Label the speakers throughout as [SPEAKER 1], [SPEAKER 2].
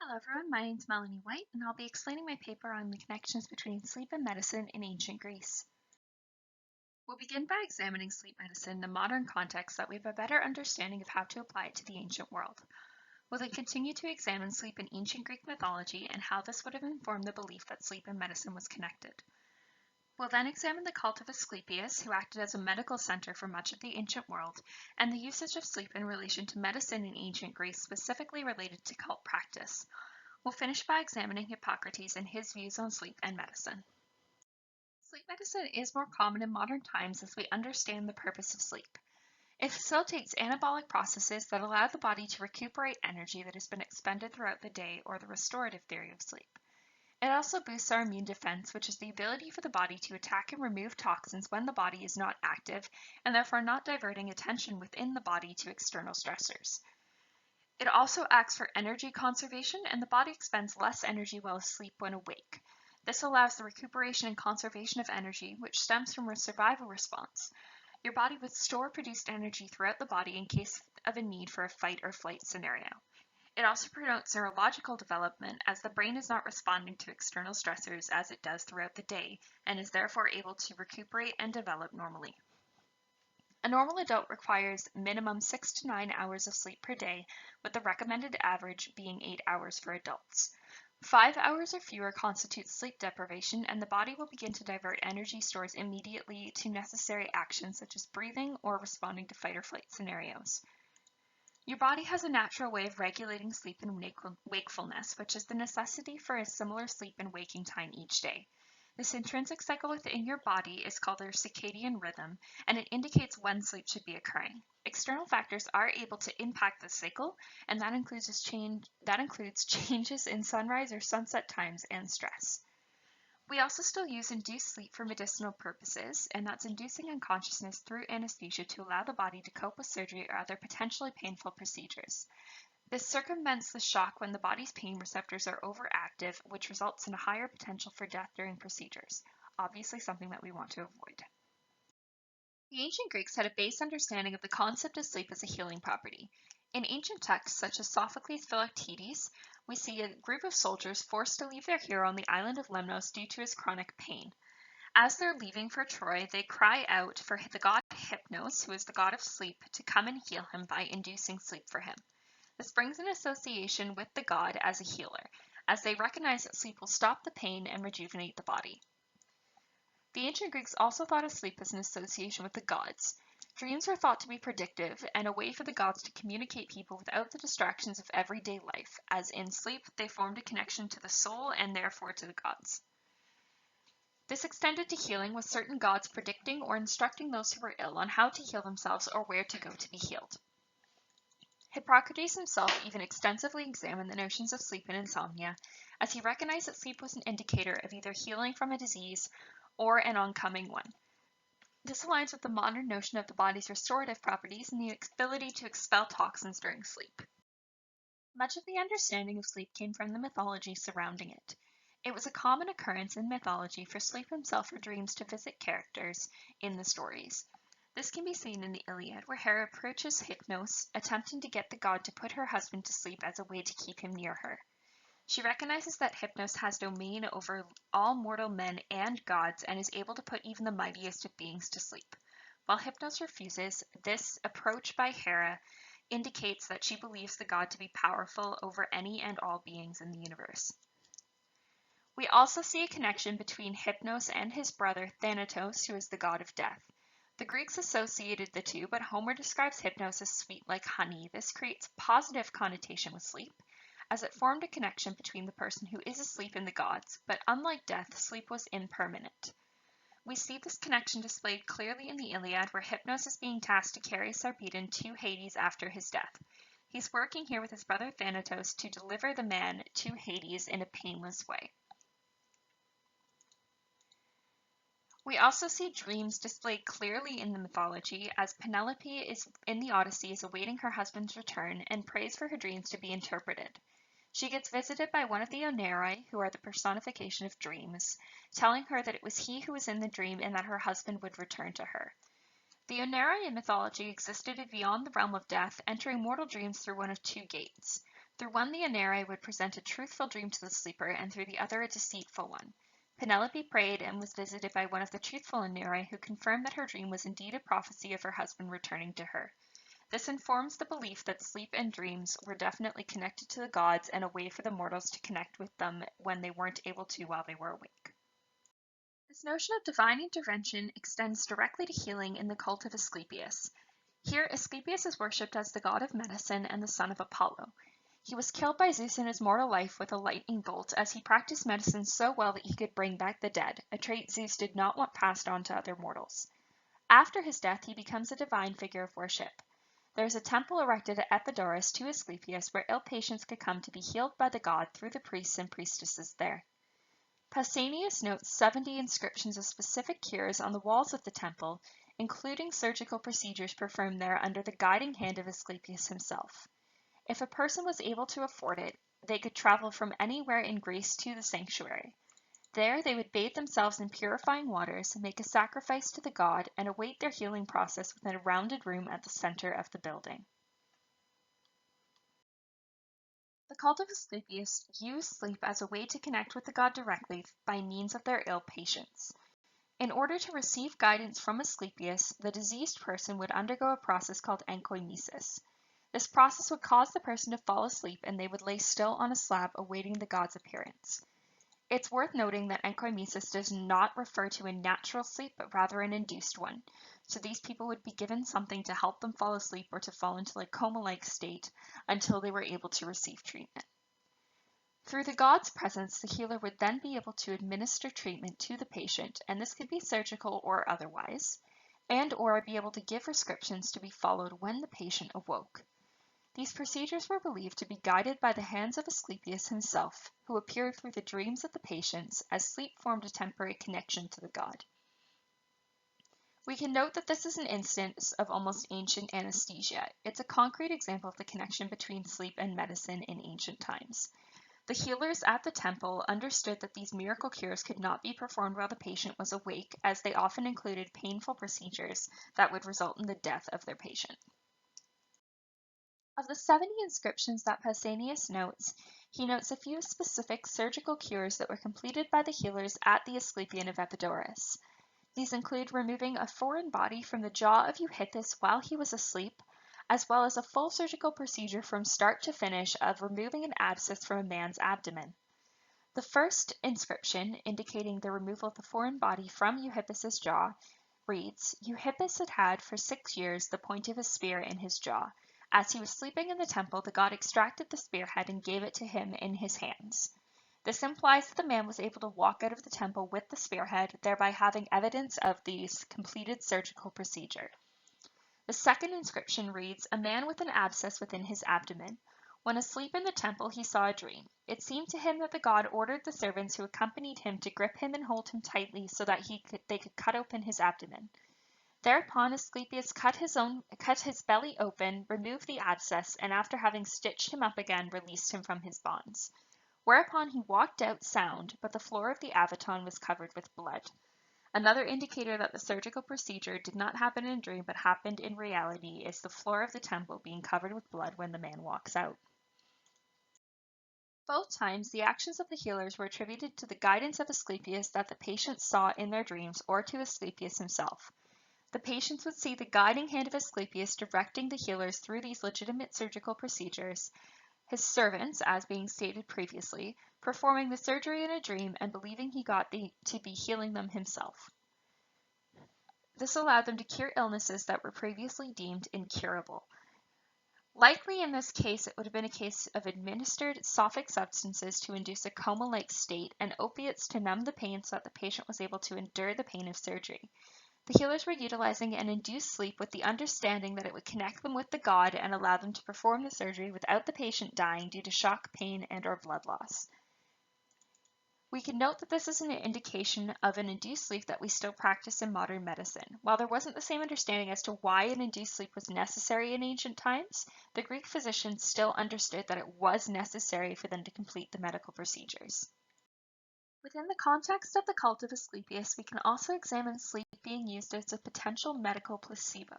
[SPEAKER 1] Hello everyone, my name is Melanie White, and I'll be explaining my paper on the connections between sleep and medicine in ancient Greece. We'll begin by examining sleep medicine in a modern context so that we have a better understanding of how to apply it to the ancient world. We'll then continue to examine sleep in ancient Greek mythology and how this would have informed the belief that sleep and medicine was connected. We'll then examine the cult of Asclepius, who acted as a medical center for much of the ancient world, and the usage of sleep in relation to medicine in ancient Greece, specifically related to cult practice. We'll finish by examining Hippocrates and his views on sleep and medicine. Sleep medicine is more common in modern times as we understand the purpose of sleep. It facilitates anabolic processes that allow the body to recuperate energy that has been expended throughout the day, or the restorative theory of sleep. It also boosts our immune defense, which is the ability for the body to attack and remove toxins when the body is not active, and therefore not diverting attention within the body to external stressors. It also acts for energy conservation, and the body expends less energy while asleep when awake. This allows the recuperation and conservation of energy, which stems from a survival response. Your body would store produced energy throughout the body in case of a need for a fight or flight scenario. It also promotes neurological development, as the brain is not responding to external stressors as it does throughout the day, and is therefore able to recuperate and develop normally. A normal adult requires minimum 6 to 9 hours of sleep per day, with the recommended average being 8 hours for adults. 5 hours or fewer constitutes sleep deprivation, and the body will begin to divert energy stores immediately to necessary actions such as breathing or responding to fight or flight scenarios. Your body has a natural way of regulating sleep and wakefulness, which is the necessity for a similar sleep and waking time each day. This intrinsic cycle within your body is called their circadian rhythm, and it indicates when sleep should be occurring. External factors are able to impact the cycle, and that includes changes in sunrise or sunset times and stress. We also still use induced sleep for medicinal purposes, and that's inducing unconsciousness through anesthesia to allow the body to cope with surgery or other potentially painful procedures. This circumvents the shock when the body's pain receptors are overactive, which results in a higher potential for death during procedures, obviously something that we want to avoid. The ancient Greeks had a base understanding of the concept of sleep as a healing property. In ancient texts such as Sophocles' Philoctetes, we see a group of soldiers forced to leave their hero on the island of Lemnos due to his chronic pain. As they're leaving for Troy, they cry out for the god Hypnos, who is the god of sleep, to come and heal him by inducing sleep for him. This brings an association with the god as a healer, as they recognize that sleep will stop the pain and rejuvenate the body. The ancient Greeks also thought of sleep as an association with the gods. Dreams were thought to be predictive and a way for the gods to communicate people without the distractions of everyday life, as in sleep they formed a connection to the soul and therefore to the gods. This extended to healing, with certain gods predicting or instructing those who were ill on how to heal themselves or where to go to be healed. Hippocrates himself even extensively examined the notions of sleep and insomnia, as he recognized that sleep was an indicator of either healing from a disease or an oncoming one. This aligns with the modern notion of the body's restorative properties and the ability to expel toxins during sleep. Much of the understanding of sleep came from the mythology surrounding it. It was a common occurrence in mythology for sleep himself or dreams to visit characters in the stories. This can be seen in the Iliad, where Hera approaches Hypnos, attempting to get the god to put her husband to sleep as a way to keep him near her. She recognizes that Hypnos has domain over all mortal men and gods and is able to put even the mightiest of beings to sleep. While Hypnos refuses, this approach by Hera indicates that she believes the god to be powerful over any and all beings in the universe. We also see a connection between Hypnos and his brother Thanatos, who is the god of death. The Greeks associated the two, but Homer describes Hypnos as sweet like honey. This creates a positive connotation with sleep, as it formed a connection between the person who is asleep and the gods, but unlike death, sleep was impermanent. We see this connection displayed clearly in the Iliad, where Hypnos is being tasked to carry Sarpedon to Hades after his death. He's working here with his brother Thanatos to deliver the man to Hades in a painless way. We also see dreams displayed clearly in the mythology, as Penelope in the Odyssey is awaiting her husband's return and prays for her dreams to be interpreted. She gets visited by one of the Oneri, who are the personification of dreams, telling her that it was he who was in the dream and that her husband would return to her. The Oneri in mythology existed beyond the realm of death, entering mortal dreams through one of two gates. Through one, the Anere would present a truthful dream to the sleeper, and through the other, a deceitful one. Penelope prayed and was visited by one of the truthful Anere, who confirmed that her dream was indeed a prophecy of her husband returning to her. This informs the belief that sleep and dreams were definitely connected to the gods and a way for the mortals to connect with them when they weren't able to while they were awake. This notion of divine intervention extends directly to healing in the cult of Asclepius. Here, Asclepius is worshipped as the god of medicine and the son of Apollo. He was killed by Zeus in his mortal life with a lightning bolt, as he practiced medicine so well that he could bring back the dead, a trait Zeus did not want passed on to other mortals. After his death, he becomes a divine figure of worship. There is a temple erected at Epidaurus to Asclepius where ill patients could come to be healed by the god through the priests and priestesses there. Pausanias notes 70 inscriptions of specific cures on the walls of the temple, including surgical procedures performed there under the guiding hand of Asclepius himself. If a person was able to afford it, they could travel from anywhere in Greece to the sanctuary. There they would bathe themselves in purifying waters, make a sacrifice to the god, and await their healing process within a rounded room at the center of the building. The cult of Asclepius used sleep as a way to connect with the god directly by means of their ill patients. In order to receive guidance from Asclepius, the diseased person would undergo a process called enkoimesis. This process would cause the person to fall asleep, and they would lay still on a slab awaiting the god's appearance. It's worth noting that enkoimesis does not refer to a natural sleep, but rather an induced one. So these people would be given something to help them fall asleep or to fall into a coma-like state until they were able to receive treatment. Through the god's presence, the healer would then be able to administer treatment to the patient, and this could be surgical or otherwise, and or be able to give prescriptions to be followed when the patient awoke. These procedures were believed to be guided by the hands of Asclepius himself, who appeared through the dreams of the patients, as sleep formed a temporary connection to the god. We can note that this is an instance of almost ancient anesthesia. It's a concrete example of the connection between sleep and medicine in ancient times. The healers at the temple understood that these miracle cures could not be performed while the patient was awake, as they often included painful procedures that would result in the death of their patient. Of the 70 inscriptions that Pausanias notes, he notes a few specific surgical cures that were completed by the healers at the Asclepion of Epidaurus. These include removing a foreign body from the jaw of Euhippus while he was asleep, as well as a full surgical procedure from start to finish of removing an abscess from a man's abdomen. The first inscription, indicating the removal of the foreign body from Euhippus's jaw, reads, "Euhippus had had for 6 years the point of a spear in his jaw. As he was sleeping in the temple, the god extracted the spearhead and gave it to him in his hands." This implies that the man was able to walk out of the temple with the spearhead, thereby having evidence of the completed surgical procedure. The second inscription reads, "A man with an abscess within his abdomen. When asleep in the temple, he saw a dream. It seemed to him that the god ordered the servants who accompanied him to grip him and hold him tightly so that they could cut open his abdomen. Thereupon Asclepius cut his belly open, removed the abscess, and after having stitched him up again, released him from his bonds. Whereupon he walked out sound, but the floor of the Avaton was covered with blood." Another indicator that the surgical procedure did not happen in a dream but happened in reality is the floor of the temple being covered with blood when the man walks out. Both times, the actions of the healers were attributed to the guidance of Asclepius that the patients saw in their dreams or to Asclepius himself. The patients would see the guiding hand of Asclepius directing the healers through these legitimate surgical procedures, his servants, as being stated previously, performing the surgery in a dream and believing he got to be healing them himself. This allowed them to cure illnesses that were previously deemed incurable. Likely in this case, it would have been a case of administered sophic substances to induce a coma-like state and opiates to numb the pain so that the patient was able to endure the pain of surgery. The healers were utilizing an induced sleep with the understanding that it would connect them with the god and allow them to perform the surgery without the patient dying due to shock, pain, and/or blood loss. We can note that this is an indication of an induced sleep that we still practice in modern medicine. While there wasn't the same understanding as to why an induced sleep was necessary in ancient times, the Greek physicians still understood that it was necessary for them to complete the medical procedures. Within the context of the cult of Asclepius, we can also examine sleep being used as a potential medical placebo.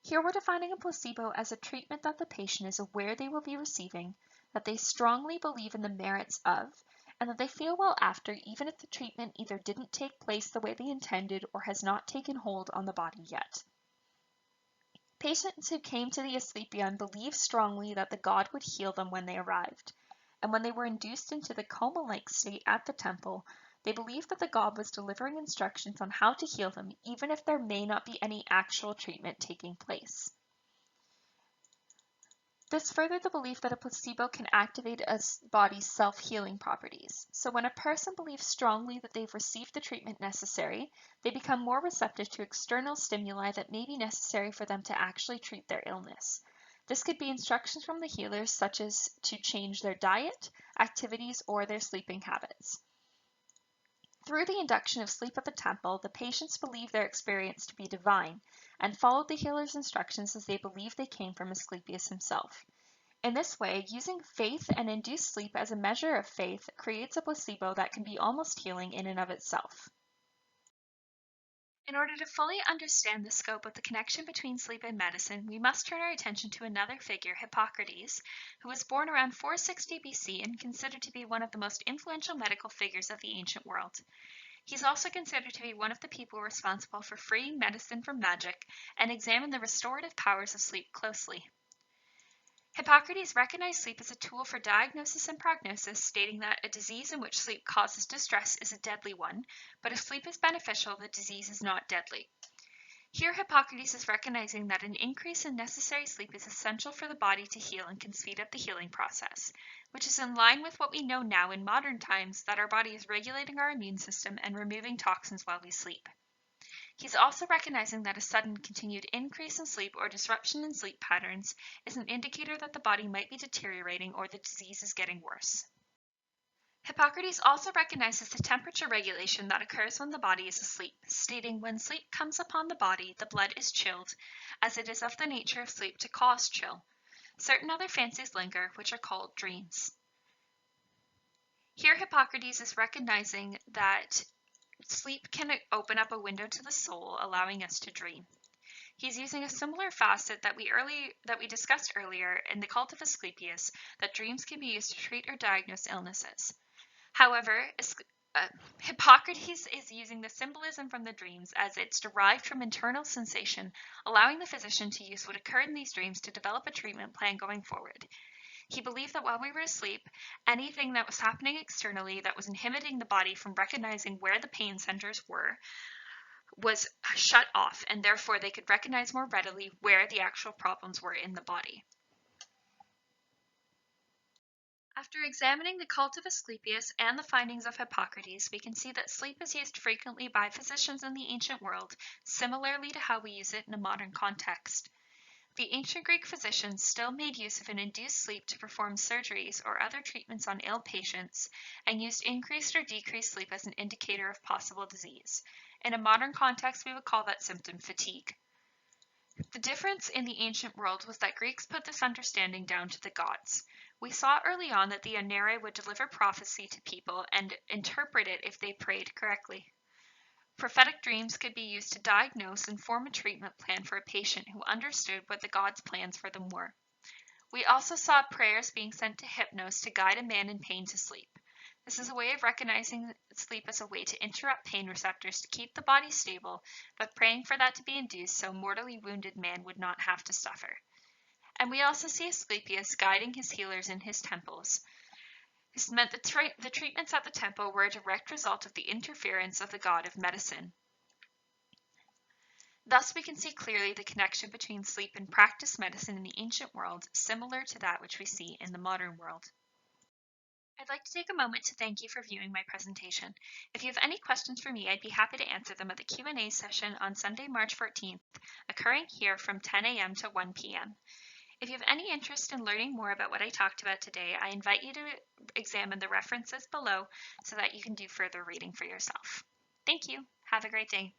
[SPEAKER 1] Here we're defining a placebo as a treatment that the patient is aware they will be receiving, that they strongly believe in the merits of, and that they feel well after even if the treatment either didn't take place the way they intended or has not taken hold on the body yet. Patients who came to the Asclepion believed strongly that the god would heal them when they arrived, and when they were induced into the coma-like state at the temple, they believed that the god was delivering instructions on how to heal them even if there may not be any actual treatment taking place. This furthered the belief that a placebo can activate a body's self-healing properties. So when a person believes strongly that they've received the treatment necessary, they become more receptive to external stimuli that may be necessary for them to actually treat their illness. This could be instructions from the healers, such as to change their diet, activities, or their sleeping habits. Through the induction of sleep at the temple, the patients believed their experience to be divine and followed the healer's instructions as they believed they came from Asclepius himself. In this way, using faith and induced sleep as a measure of faith creates a placebo that can be almost healing in and of itself. In order to fully understand the scope of the connection between sleep and medicine, we must turn our attention to another figure, Hippocrates, who was born around 460 BC and considered to be one of the most influential medical figures of the ancient world. He's also considered to be one of the people responsible for freeing medicine from magic and examined the restorative powers of sleep closely. Hippocrates recognized sleep as a tool for diagnosis and prognosis, stating that a disease in which sleep causes distress is a deadly one, but if sleep is beneficial, the disease is not deadly. Here, Hippocrates is recognizing that an increase in necessary sleep is essential for the body to heal and can speed up the healing process, which is in line with what we know now in modern times, that our body is regulating our immune system and removing toxins while we sleep. He's also recognizing that a sudden continued increase in sleep or disruption in sleep patterns is an indicator that the body might be deteriorating or the disease is getting worse. Hippocrates also recognizes the temperature regulation that occurs when the body is asleep, stating when sleep comes upon the body, the blood is chilled, as it is of the nature of sleep to cause chill. Certain other fancies linger, which are called dreams. Here Hippocrates is recognizing that sleep can open up a window to the soul, allowing us to dream. He's using a similar facet that we discussed earlier in the cult of Asclepius, that dreams can be used to treat or diagnose illnesses. However, Hippocrates is using the symbolism from the dreams as it's derived from internal sensation, allowing the physician to use what occurred in these dreams to develop a treatment plan going forward. He believed that while we were asleep, anything that was happening externally that was inhibiting the body from recognizing where the pain centers were was shut off, and therefore they could recognize more readily where the actual problems were in the body. After examining the cult of Asclepius and the findings of Hippocrates, we can see that sleep is used frequently by physicians in the ancient world, similarly to how we use it in a modern context. The ancient Greek physicians still made use of an induced sleep to perform surgeries or other treatments on ill patients, and used increased or decreased sleep as an indicator of possible disease. In a modern context, we would call that symptom fatigue. The difference in the ancient world was that Greeks put this understanding down to the gods. We saw early on that the Onere would deliver prophecy to people and interpret it if they prayed correctly. Prophetic dreams could be used to diagnose and form a treatment plan for a patient who understood what the gods' plans for them were. We also saw prayers being sent to Hypnos to guide a man in pain to sleep. This is a way of recognizing sleep as a way to interrupt pain receptors to keep the body stable, but praying for that to be induced so a mortally wounded man would not have to suffer. And we also see Asclepius guiding his healers in his temples. This meant that the treatments at the temple were a direct result of the interference of the god of medicine. Thus, we can see clearly the connection between sleep and practice medicine in the ancient world, similar to that which we see in the modern world. I'd like to take a moment to thank you for viewing my presentation. If you have any questions for me, I'd be happy to answer them at the Q&A session on Sunday, March 14th, occurring here from 10 a.m. to 1 p.m. If you have any interest in learning more about what I talked about today, I invite you to examine the references below so that you can do further reading for yourself. Thank you. Have a great day.